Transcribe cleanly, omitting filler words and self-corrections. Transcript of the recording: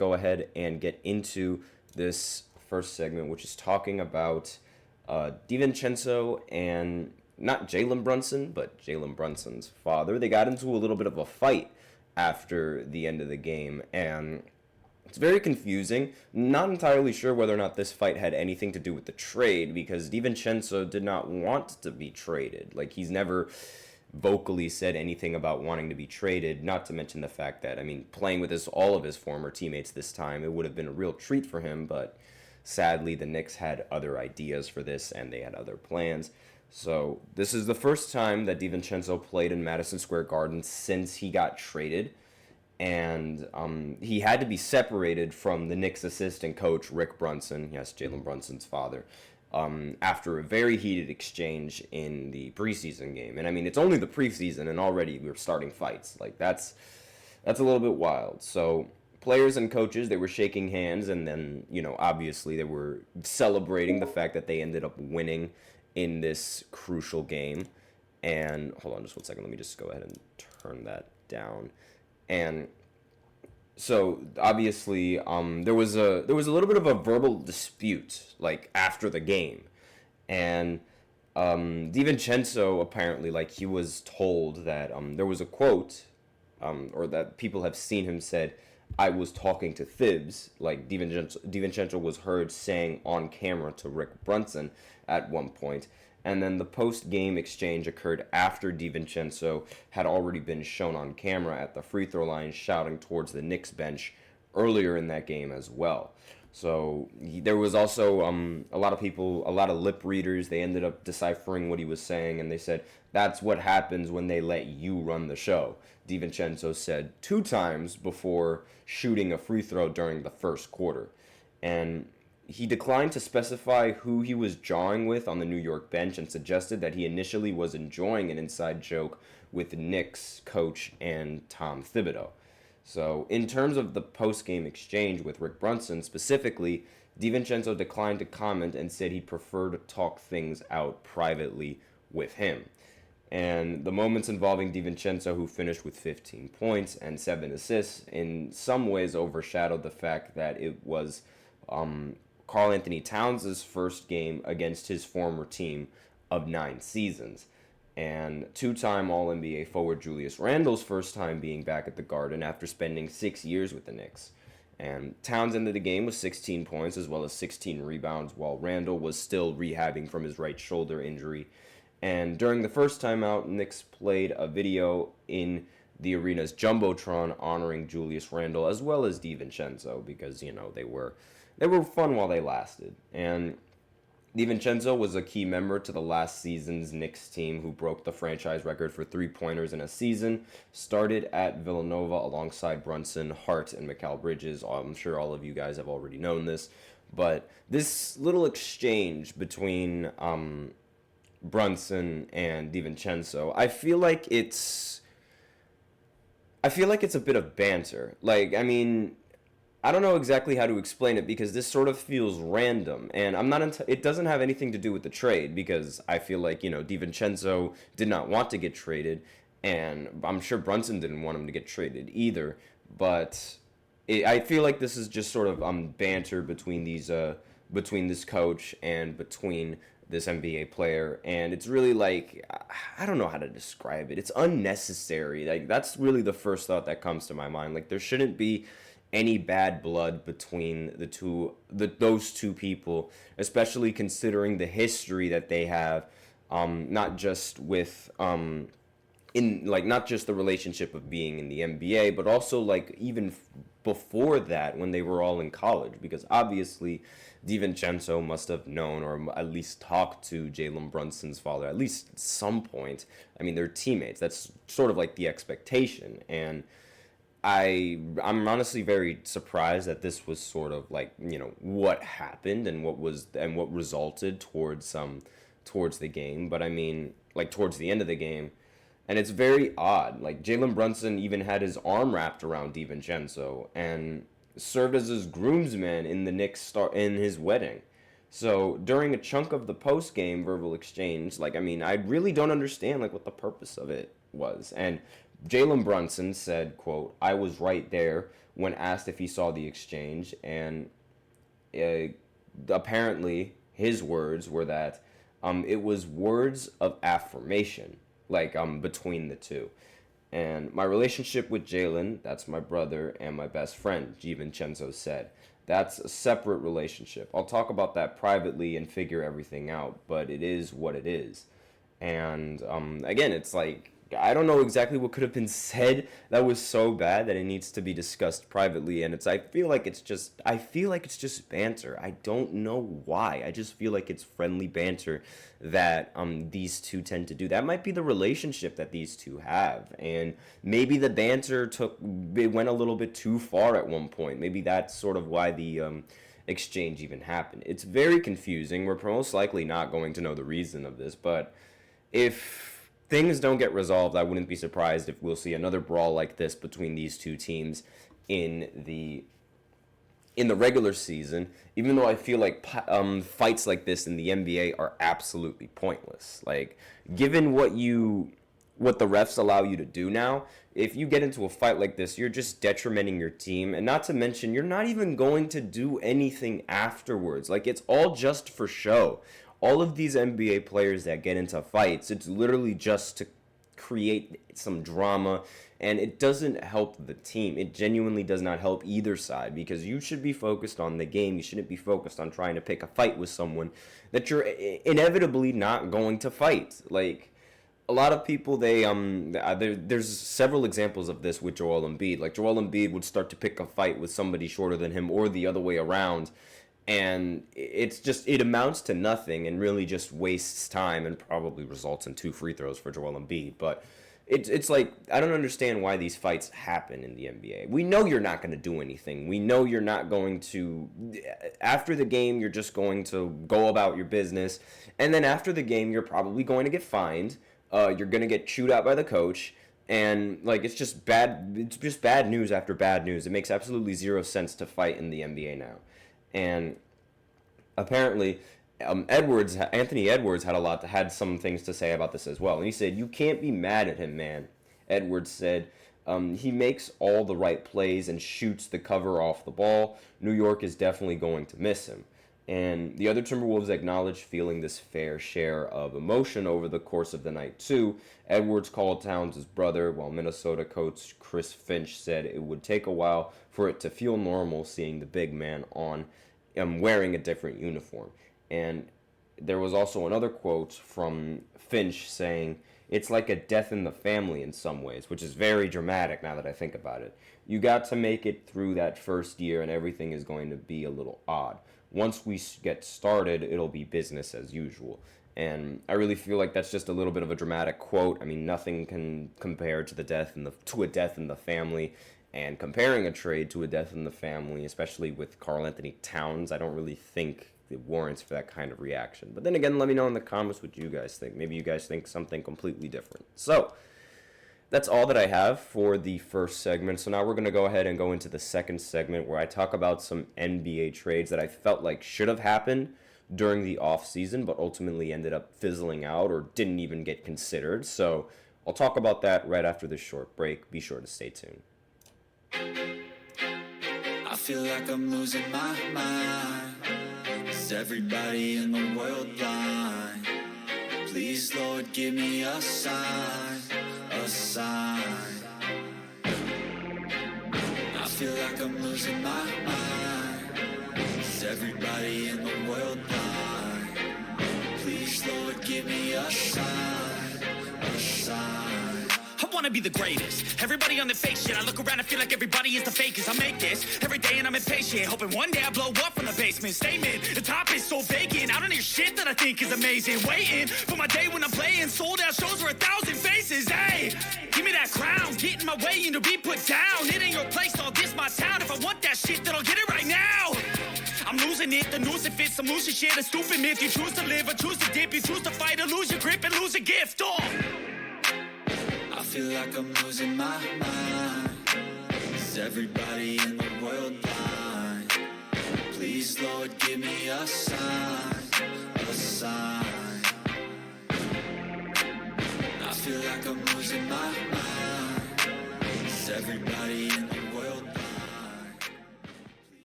go ahead and get into this first segment, which is talking about DiVincenzo and not Jalen Brunson, but Jalen Brunson's father. They got into a little bit of a fight after the end of the game, and it's very confusing. Not entirely sure whether or not this fight had anything to do with the trade, because DiVincenzo did not want to be traded. Like, he's never vocally said anything about wanting to be traded, not to mention the fact that, I mean, playing with all of his former teammates this time, it would have been a real treat for him, but sadly the Knicks had other ideas for this and they had other plans. So this is the first time that DiVincenzo played in Madison Square Garden since he got traded, and he had to be separated from the Knicks assistant coach, Rick Brunson, yes, Jalen Brunson's father, after a very heated exchange in the preseason game. And I mean, it's only the preseason and already we're starting fights. Like, that's a little bit wild. So players and coaches, they were shaking hands, and then, obviously they were celebrating the fact that they ended up winning in this crucial game. And hold on just 1 second, let me just go ahead and turn that down. And so obviously, there was a little bit of a verbal dispute, like, after the game, and DiVincenzo apparently, like, he was told that there was a quote, or that people have seen him said, "I was talking to Thibs." Like, DiVincenzo was heard saying on camera to Rick Brunson at one point. And then the post-game exchange occurred after DiVincenzo had already been shown on camera at the free throw line shouting towards the Knicks bench earlier in that game as well. So there was also a lot of lip readers. They ended up deciphering what he was saying, and they said, "That's what happens when they let you run the show," DiVincenzo said 2 times before shooting a free throw during the first quarter. And he declined to specify who he was jawing with on the New York bench and suggested that he initially was enjoying an inside joke with the Knicks coach and Tom Thibodeau. So in terms of the post-game exchange with Rick Brunson specifically, DiVincenzo declined to comment and said he'd prefer to talk things out privately with him. And the moments involving DiVincenzo, who finished with 15 points and 7 assists, in some ways overshadowed the fact that it was Karl Anthony Towns' first game against his former team of 9 seasons. And 2-time All-NBA forward Julius Randle's first time being back at the Garden after spending 6 years with the Knicks. And Towns ended the game with 16 points as well as 16 rebounds, while Randle was still rehabbing from his right shoulder injury. And during the first time out, Knicks played a video in the arena's Jumbotron honoring Julius Randle as well as DiVincenzo, because, they were fun while they lasted. And DiVincenzo was a key member to the last season's Knicks team who broke the franchise record for 3-pointers in a season. Started at Villanova alongside Brunson, Hart, and Mikal Bridges. I'm sure all of you guys have already known this. But this little exchange between Brunson and DiVincenzo, I feel like it's a bit of banter. Like, I mean, I don't know exactly how to explain it because this sort of feels random, and I'm not. It doesn't have anything to do with the trade because I feel like DiVincenzo did not want to get traded, and I'm sure Brunson didn't want him to get traded either. But I feel like this is just sort of banter between between this coach and between this NBA player, and it's really like, I don't know how to describe it. It's unnecessary. Like, that's really the first thought that comes to my mind. Like, there shouldn't be any bad blood between those two people, especially considering the history that they have, not just with not just the relationship of being in the NBA, but also like even before that when they were all in college, because obviously DiVincenzo must have known or at least talked to Jalen Brunson's father at least at some point. I mean, they're teammates. That's sort of like the expectation, and I'm honestly very surprised that this was sort of like, what happened and what resulted towards the game. But I mean, like, towards the end of the game, and it's very odd. Like, Jalen Brunson even had his arm wrapped around DiVincenzo and served as his groomsman in the Knicks in his wedding. So during a chunk of the post-game verbal exchange, like, I mean, I really don't understand like what the purpose of it was. And Jalen Brunson said, quote, "I was right there when asked if he saw the exchange," and apparently his words were that it was words of affirmation, like between the two. And my relationship with Jalen, that's my brother and my best friend, DiVincenzo said. That's a separate relationship. I'll talk about that privately and figure everything out, but it is what it is. And again, it's like, I don't know exactly what could have been said that was so bad that it needs to be discussed privately. And I feel like it's just banter. I don't know why. I just feel like it's friendly banter that these two tend to do. That might be the relationship that these two have. And maybe the banter went a little bit too far at one point. Maybe that's sort of why the exchange even happened. It's very confusing. We're most likely not going to know the reason of this, but if things don't get resolved, I wouldn't be surprised if we'll see another brawl like this between these two teams in the regular season, even though I feel like fights like this in the NBA are absolutely pointless. Like, given what the refs allow you to do now, if you get into a fight like this, you're just detrimenting your team, and not to mention, you're not even going to do anything afterwards. Like, it's all just for show. All of these NBA players that get into fights, it's literally just to create some drama, and it doesn't help the team. It genuinely does not help either side, because you should be focused on the game. You shouldn't be focused on trying to pick a fight with someone that you're inevitably not going to fight. Like, a lot of people, there's several examples of this with Joel Embiid. Like, Joel Embiid would start to pick a fight with somebody shorter than him, or the other way around, and it amounts to nothing and really just wastes time and probably results in 2 free throws for Joel Embiid. But it's like, I don't understand why these fights happen in the NBA. We know you're not going to do anything. We know you're not going to, after the game, you're just going to go about your business. And then after the game, you're probably going to get fined. You're going to get chewed out by the coach. And like, it's just bad news after bad news. It makes absolutely zero sense to fight in the NBA now. And apparently, Anthony Edwards had some things to say about this as well. And he said, "You can't be mad at him, man." Edwards said, "He makes all the right plays and shoots the cover off the ball. New York is definitely going to miss him." And the other Timberwolves acknowledged feeling this fair share of emotion over the course of the night, too. Edwards called Towns his brother, while Minnesota coach Chris Finch said it would take a while for it to feel normal seeing the big man wearing a different uniform. And there was also another quote from Finch saying, "It's like a death in the family in some ways," which is very dramatic now that I think about it. You got to make it through that first year and everything is going to be a little odd. Once we get started, it'll be business as usual. And I really feel like that's just a little bit of a dramatic quote. I mean, nothing can compare to a death in the family. And comparing a trade to a death in the family, especially with Karl Anthony Towns, I don't really think it warrants for that kind of reaction. But then again, let me know in the comments what you guys think. Maybe you guys think something completely different. So that's all that I have for the first segment. So now we're going to go ahead and go into the second segment, where I talk about some NBA trades that I felt like should have happened during the offseason, but ultimately ended up fizzling out or didn't even get considered. So I'll talk about that right after this short break. Be sure to stay tuned. I feel like I'm losing my mind. Is everybody in the world blind? Please, Lord, give me a sign, a sign. I feel like I'm losing my mind. Is everybody in the world blind? Please, Lord, give me a sign, a sign. I wanna be the greatest. Everybody on the fake shit. I look around and feel like everybody is the fakest. I make this every day and I'm impatient, hoping one day I blow up from the basement. Statement, the top is so vacant. I don't hear shit that I think is amazing. Waiting for my day when I'm playing sold out shows for 1,000 faces. Hey, give me that crown, get in my way and to be put down. It ain't your place, all this my town. If I want that shit, then I'll get it right now. I'm losing it, the noose it fits. I'm losing shit, a stupid myth. You choose to live or choose to dip. You choose to fight or lose your grip and lose a gift. Oh, I feel like I'm losing my mind. Is everybody in the world blind? Please, Lord, give me a sign, a sign. I feel like I'm losing my mind. everybody in the